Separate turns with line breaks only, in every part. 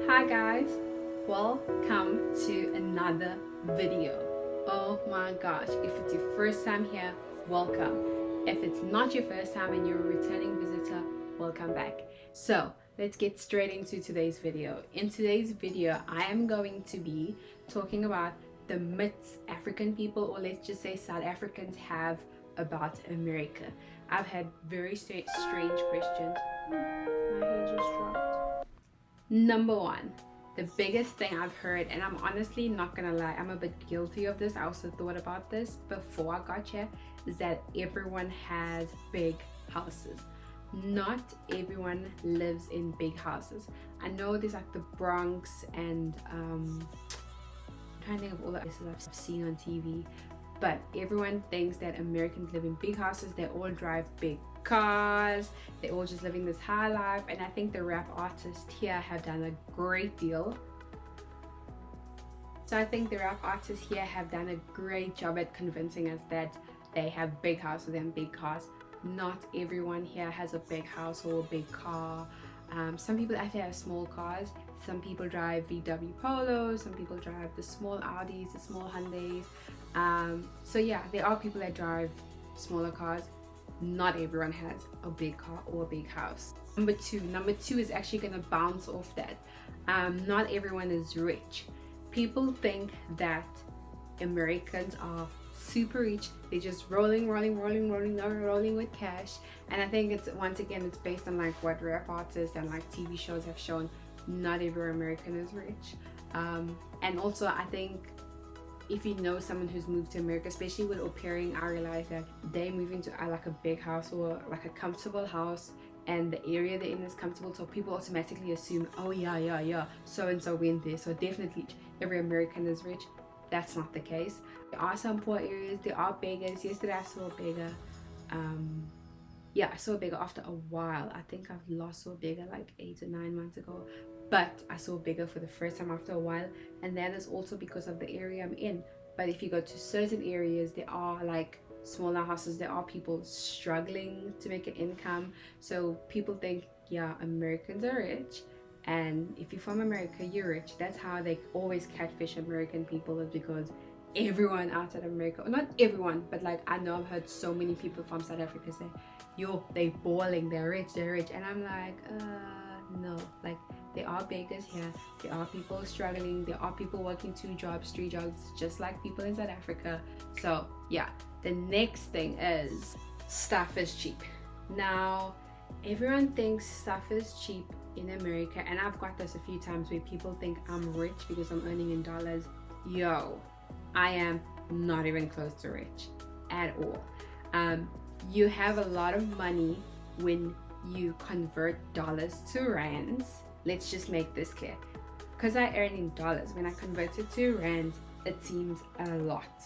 Hi guys, welcome to another video. Oh my gosh, if it's your first time here, welcome. If it's not your first time and you're a returning visitor, welcome back. So let's get straight into today's video. In today's video, I am going to be talking about the myths African people, or let's just say South Africans, have about America. I've had very strange questions. My hair just dropped. Number one, the biggest thing I've heard, and I'm honestly not gonna lie, I'm a bit guilty of this. I also thought about this before I got here, is that everyone has big houses. Not everyone lives in big houses. I know there's like the Bronx and I'm trying to think of all the places I've seen on TV, but everyone thinks that Americans live in big houses. They all drive big cars, they're all just living this high life, and I think the rap artists here have done a great deal. So I think the rap artists here have done a great job at convincing us that they have big houses and big cars. Not everyone here has a big house or a big car. Some people actually have small cars. Some people drive VW Polos, some people drive the small Audis, the small Hyundais. So yeah, there are people that drive smaller cars. Not everyone has a big car or a big house. Number two is actually going to bounce off that. Not everyone is rich. People think that Americans are super rich. They're just rolling with cash. And I think it's, once again, it's based on like what rap artists and like TV shows have shown. Not every American is rich. And also I think if you know someone who's moved to America, especially with au pairing, I realized that they move into like a big house or like a comfortable house, and the area they're in is comfortable, so people automatically assume, oh yeah, so and so went there, so definitely every American is rich. That's not the case. There are some poor areas, there are beggars. Yesterday I saw a beggar. I saw a beggar after a while. I think I've lost a beggar like 8 or 9 months ago, but I saw a beggar for the first time after a while, and that is also because of the area I'm in. But if you go to certain areas, there are like smaller houses, there are people struggling to make an income. So people think, yeah, Americans are rich, and if you're from America, you're rich. That's how they always catfish American people, is because everyone outside America, or not everyone, but like I know I've heard so many people from South Africa say, yo, they balling, they're rich, and I'm like, no, like there are beggars here, there are people struggling, there are people working 2 jobs, 3 jobs, just like people in South Africa. So yeah, the next thing is stuff is cheap. Now everyone thinks stuff is cheap in America, and I've got this a few times where people think I'm rich because I'm earning in dollars. Yo, I am not even close to rich at all. You have a lot of money when you convert dollars to rands. Let's just make this clear. Because I earn in dollars, when I convert it to rands, it seems a lot.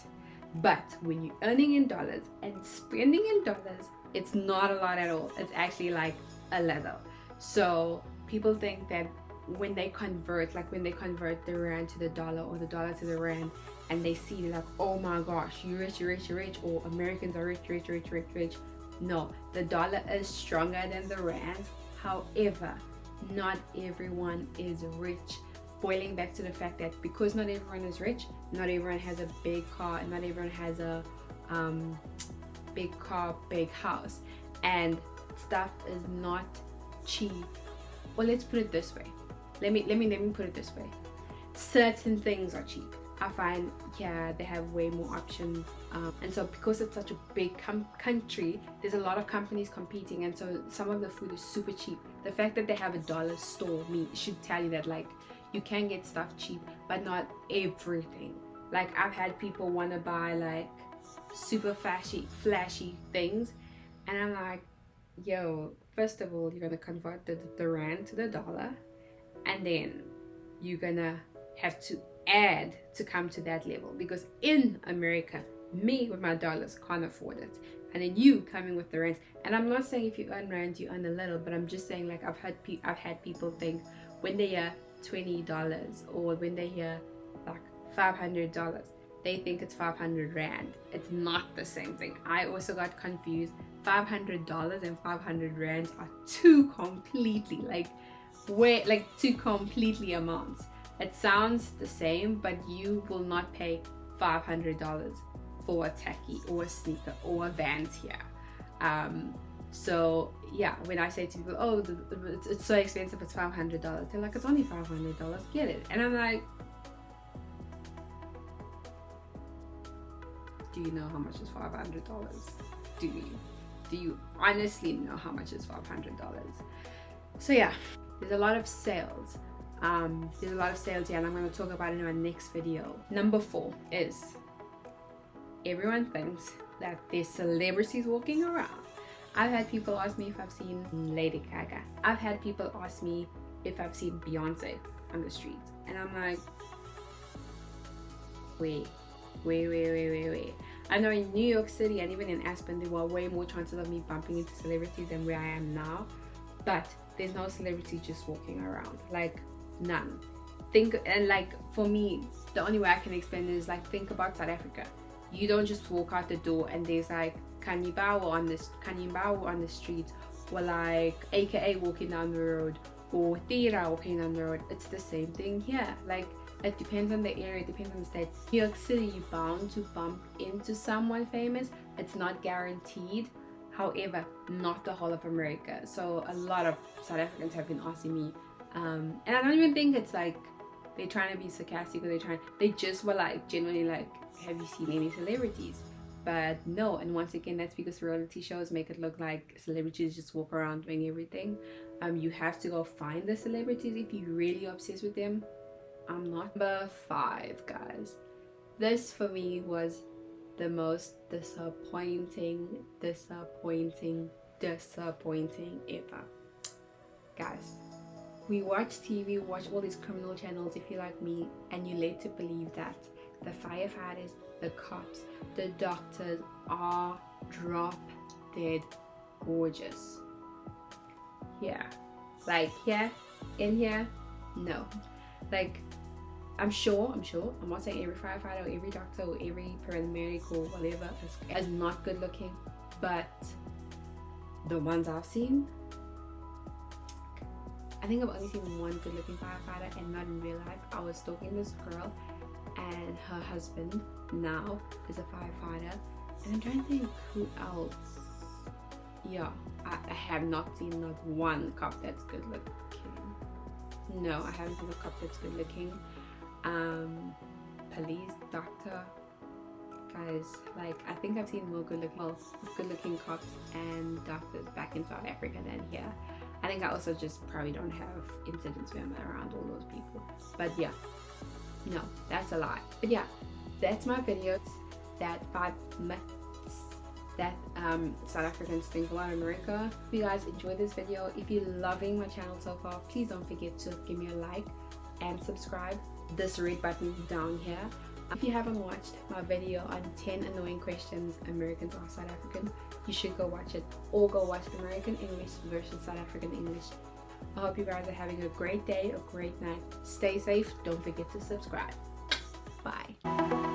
But when you're earning in dollars and spending in dollars, it's not a lot at all. It's actually like a little. So people think that when they convert the rand to the dollar or the dollar to the rand, and they see like, oh my gosh, you're rich, or Americans are rich. No, the dollar is stronger than the rand. However, not everyone is rich. Boiling back to the fact that because not everyone is rich, not everyone has a big car, and not everyone has a big car, big house, and stuff is not cheap. Well, let's put it this way. Let me put it this way. Certain things are cheap. I find they have way more options, and so because it's such a big country, there's a lot of companies competing, and so some of the food is super cheap. The fact that they have a dollar store should tell you that like you can get stuff cheap, but not everything. Like I've had people want to buy like super flashy things, and I'm like, yo, first of all, you're gonna convert the rand to the dollar, and then you're gonna have to add to come to that level, because in America, me with my dollars can't afford it, and then you coming with the rand. And I'm not saying if you earn rand you earn a little, but I'm just saying like I've had people think when they hear $20 or when they hear like $500, they think it's 500 rand. It's not the same thing. I also got confused. $500 and 500 rands are two completely like way, like two completely amounts. It sounds the same, but you will not pay $500 for a tacky or a sneaker or a Vans here. So yeah, when I say to people, oh, it's so expensive, it's $500, they're like, it's only $500, get it. And I'm like, do you know how much is $500? Do you honestly know how much is $500? So yeah, there's a lot of sales. There's a lot of sales here, and I'm going to talk about it in my next video. Number 4 is, everyone thinks that there's celebrities walking around. I've had people ask me if I've seen Lady Gaga. I've had people ask me if I've seen Beyonce on the streets, and I'm like, wait. I know in New York City and even in Aspen there were way more chances of me bumping into celebrities than where I am now, but there's no celebrity just walking around, like none. And like for me, the only way I can explain it is like, think about South Africa. You don't just walk out the door and there's like Kanyibawa on the street, or like AKA walking down the road, or Tira walking down the road. It's the same thing here. Like, it depends on the area, it depends on the state. New York City, you're bound to bump into someone famous. It's not guaranteed. However, not the whole of America. So a lot of South Africans have been asking me, and I don't even think it's like they're trying to be sarcastic, or they just were like genuinely like, have you seen any celebrities? But no. And once again, that's because reality shows make it look like celebrities just walk around doing everything. You have to go find the celebrities if you're really obsessed with them. I'm not. Number 5, guys. This for me was the most disappointing ever. Guys, we watch TV, watch all these criminal channels if you're like me, and you're led to believe that the firefighters, the cops, the doctors are drop dead gorgeous. Yeah, like here, in here, no. Like, I'm sure, I'm not saying every firefighter or every doctor or every paramedic or whatever is not good looking, but the ones I've seen, I think I've only seen one good looking firefighter, and not in real life. I was stalking this girl, and her husband now is a firefighter, and I'm trying to think who else. Yeah, I have not seen not one cop that's good looking. No, I haven't seen a cop that's good looking. Police, doctor, guys, like, I think I've seen more good looking cops and doctors back in South Africa than here. I think I also just probably don't have incidents where I'm around all those people. But yeah, no, that's a lie. But yeah, that's my video. That 5 myths that South Africans think about America. If you guys enjoyed this video, if you're loving my channel so far, please don't forget to give me a like and subscribe. This red button down here. If you haven't watched my video on 10 annoying questions Americans ask South Africans, you should go watch it, or go watch American English versus South African English. I hope you guys are having a great day, a great night. Stay safe. Don't forget to subscribe. Bye.